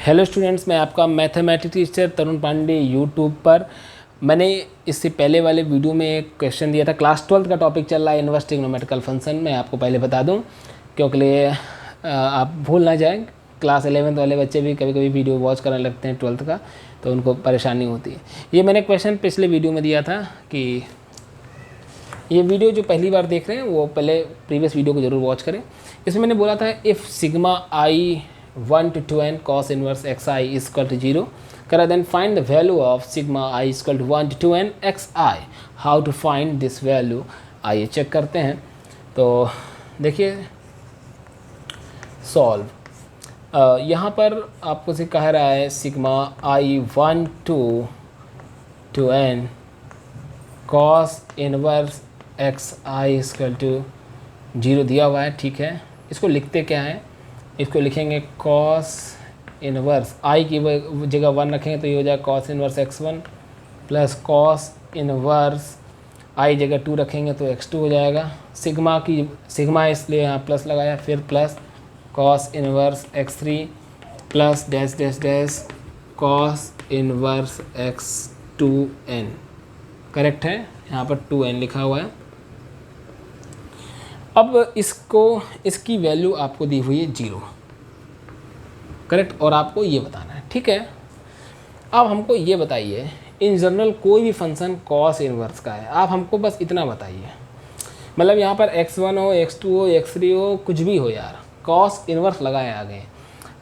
Hello students, मैं आपका mathematics teacher तरुण Pandey YouTube पर। मैंने इससे पहले वाले वीडियो में एक क्वेश्चन दिया था। क्लास 12 का टॉपिक चल रहा है इनवर्स ट्रिग्नोमेट्रिकल फंक्शन। मैं आपको पहले बता दूं क्योंकि लिए आप भूल ना जाएं। क्लास 11 वाले बच्चे भी कभी कभी वीडियो वॉच करने लगते हैं 12th का, तो उनको परेशानी होती है। ये मैंने क्वेश्चन पिछले वीडियो में दिया था कि ये वीडियो जो पहली बार देख रहे हैं वो पहले प्रीवियस वीडियो को ज़रूर वॉच करें। इसमें मैंने बोला था if sigma I 1 to 2n cos inverse xi is equal to 0, करा then find the value of sigma I is equal to 1 to 2n xi. How to find this value? आइए check करते हैं। तो देखिए सॉल्व। यहाँ पर आपको से कह रहा है sigma I 1 to 2n cos inverse xi is equal to 0 दिया हुआ है। ठीक है, इसको लिखते क्या है, इसको लिखेंगे cos इनवर्स आई की जगह 1 रखेंगे तो ये हो जाएगा cos inverse x1 plus cos inverse आई जगह 2 रखेंगे तो x2 हो जाएगा। सिग्मा इसलिए यहाँ प्लस लगाया, फिर plus cos inverse x3 plus dash dash dash cos inverse x2n। Correct है, यहाँ पर 2n लिखा हुआ है। अब इसकी वैल्यू आपको दी हुई है 0, करेक्ट, और आपको ये बताना है। ठीक है, अब हमको ये बताइए इन जनरल कोई भी फंक्शन कॉस इनवर्स का है, आप हमको बस इतना बताइए। मतलब यहाँ पर x1 हो, x2 हो, x3 हो, कुछ भी हो यार, कॉस इनवर्स लगाए आगे।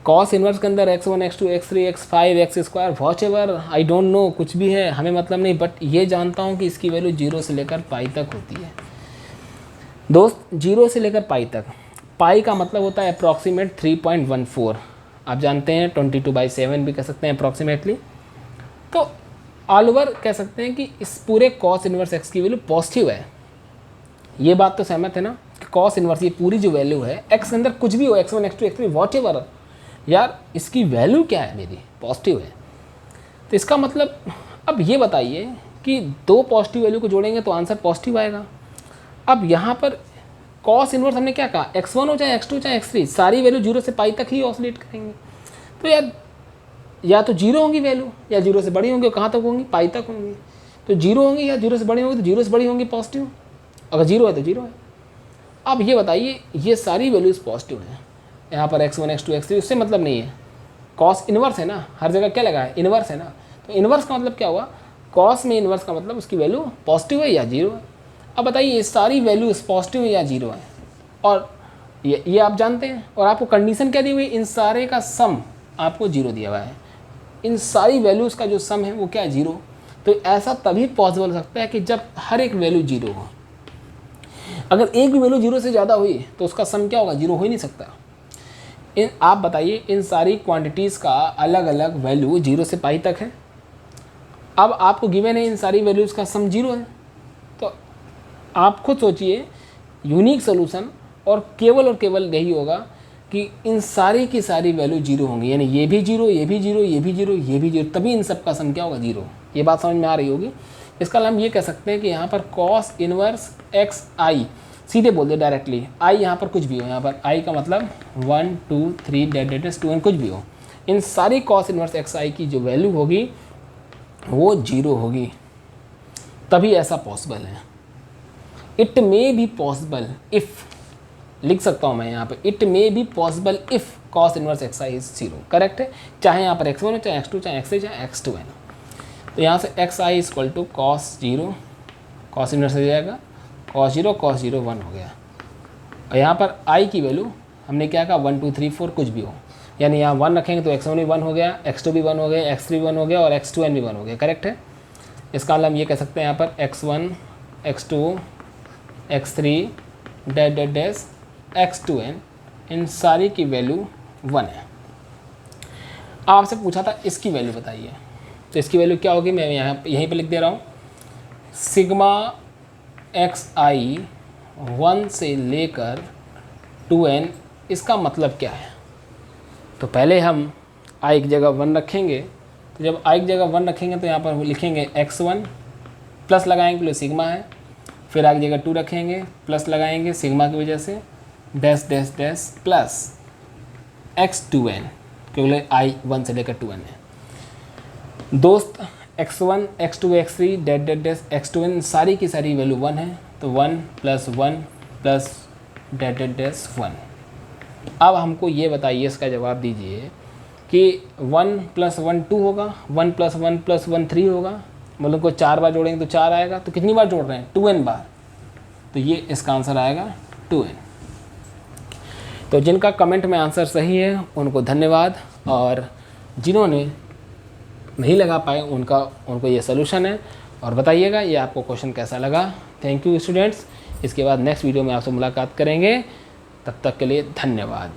कॉस इनवर्स के अंदर x1 x2 x3 x5 x square watch ever I don't know, कुछ भी है, हमें मतलब नहीं, बट ये जानता हूँ कि इसकी वैल्यू 0 से लेकर पाई तक होती है दोस्त। 0 से लेकर पाई तक, पाई का मतलब होता है अप्रॉक्सीमेट 3.14, आप जानते हैं 22/7 भी कह सकते हैं अप्रॉक्सीमेटली। तो ऑल ओवर कह सकते हैं कि इस पूरे कॉस इनवर्स एक्स की वैल्यू पॉजिटिव है। ये बात तो सहमत है ना कि कॉस इनवर्स ये पूरी जो वैल्यू है एक्स के अंदर कुछ भी हो, x1 x2 x3 what ever, यार इसकी वैल्यू क्या है, मेरी पॉजिटिव है। तो इसका मतलब अब ये बताइए कि दो पॉजिटिव वैल्यू को जोड़ेंगे तो आंसर पॉजिटिव आएगा। अब यहाँ पर कॉस इनवर्स हमने क्या कहा, x1 हो चाहे x2 चाहे x3, सारी वैल्यू 0 से पाई तक ही ऑसिलेट करेंगे। तो यार या तो 0 होंगी वैल्यू, या 0 से बड़ी होंगी, और कहाँ तक होंगी, पाई तक होंगी। तो 0 होंगी या 0 से बड़ी होंगी, तो 0 से बड़ी होंगी पॉजिटिव, अगर 0 है तो 0 है। अब ये बताइए ये सारी वैल्यूज़ पॉजिटिव हैं, यहाँ पर x1 x2 x3, उससे मतलब नहीं है, कॉस इनवर्स है ना, हर जगह क्या लगा है, इनवर्स है ना। तो इनवर्स का मतलब क्या हुआ, कॉस में इनवर्स का मतलब उसकी वैल्यू पॉजिटिव है या 0 है। अब बताइए ये सारी वैल्यूज पॉजिटिव है या 0 है, और ये आप जानते हैं, और आपको कंडीशन क्या दी हुई, इन सारे का सम आपको 0 दिया हुआ है, इन सारी वैल्यूज़ का जो सम है वो क्या है, 0। तो ऐसा तभी पॉसिबल हो सकता है कि जब हर एक वैल्यू 0 हो। अगर एक भी वैल्यू 0 से ज़्यादा हुई तो उसका सम क्या होगा, 0 हो ही नहीं सकता। आप बताइए इन सारी क्वांटिटीज़ का अलग अलग वैल्यू 0 से पाई तक है। अब आपको गिवन है इन सारी वैल्यूज़ का सम 0 है, तो आप खुद सोचिए यूनिक सोल्यूशन, और केवल यही होगा कि इन सारी की सारी वैल्यू 0 होंगी, यानी ये भी 0, ये भी 0, ये भी 0, ये भी 0, तभी इन सब का सम क्या होगा, 0। ये बात समझ में आ रही होगी। इसका हम ये कह सकते हैं कि यहाँ पर कॉस इनवर्स एक्स आई, सीधे बोल दे डायरेक्टली, आई यहाँ पर कुछ भी हो, यहाँ पर आई का मतलब 1 2 3 2n कुछ भी हो, इन सारी कॉस इनवर्स एक्स आई की जो वैल्यू होगी वो 0 होगी, तभी ऐसा पॉसिबल है। It may be possible if, लिख सकता हूँ मैं यहाँ पे, it may be possible if cos inverse x I is 0, correct है, चाहे यहाँ पर x1 हो चाहे x2 चाहे x3 चाहे x2 है। तो यहाँ से x i equal to cos 0, cos inverse हो जाएगा cos 0 1 हो गया, और यहाँ पर i की वैल्यू हमने क्या कहा, 1 2 3 4 कुछ भी हो, यानी यहाँ 1 रखेंगे तो x1 भी 1 हो गया, x2 भी 1 हो गया, x3 भी 1 हो गया, और x2n भी 1 हो गया, करेक्ट है। इसका मतलब हम ये कह सकते हैं यहाँ पर x1 x2 x3 dash dash dash x2n, इन सारी की वैल्यू 1 है। आपसे पूछा था इसकी वैल्यू बताइए, तो इसकी वैल्यू क्या होगी, मैं यहीं पे लिख दे रहा हूँ, सिग्मा एक्स आई 1 से लेकर 2n, इसका मतलब क्या है। तो पहले हम i की जगह 1 रखेंगे, तो जब i की जगह 1 रखेंगे तो यहाँ पर लिखेंगे x1 प्लस लगाएंगे तो सिग्मा है, फिर i की जगह 2 रखेंगे प्लस लगाएंगे सिग्मा की वजह से, dash dash dash plus x2n, क्योंकि आई 1 से लेकर 2n है। दोस्त x1 x2 x3 that that dash x2n सारी की सारी वैल्यू 1 है, तो 1 + 1 + डैट डैट डैश 1। अब हमको ये बताइए, इसका जवाब दीजिए कि 1 + 1 2 होगा, 1 + 1 + 1 3 होगा, मतलब को 4 बार जोड़ेंगे तो 4 आएगा, तो कितनी बार जोड़ रहे हैं 2n बार, तो ये इसका आंसर आएगा 2n। तो जिनका कमेंट में आंसर सही है उनको धन्यवाद, और जिन्होंने नहीं लगा पाए उनको ये सोल्यूशन है, और बताइएगा ये आपको क्वेश्चन कैसा लगा। Thank you students. इसके बाद नेक्स्ट वीडियो में आपसे मुलाकात करेंगे, तब तक के लिए धन्यवाद।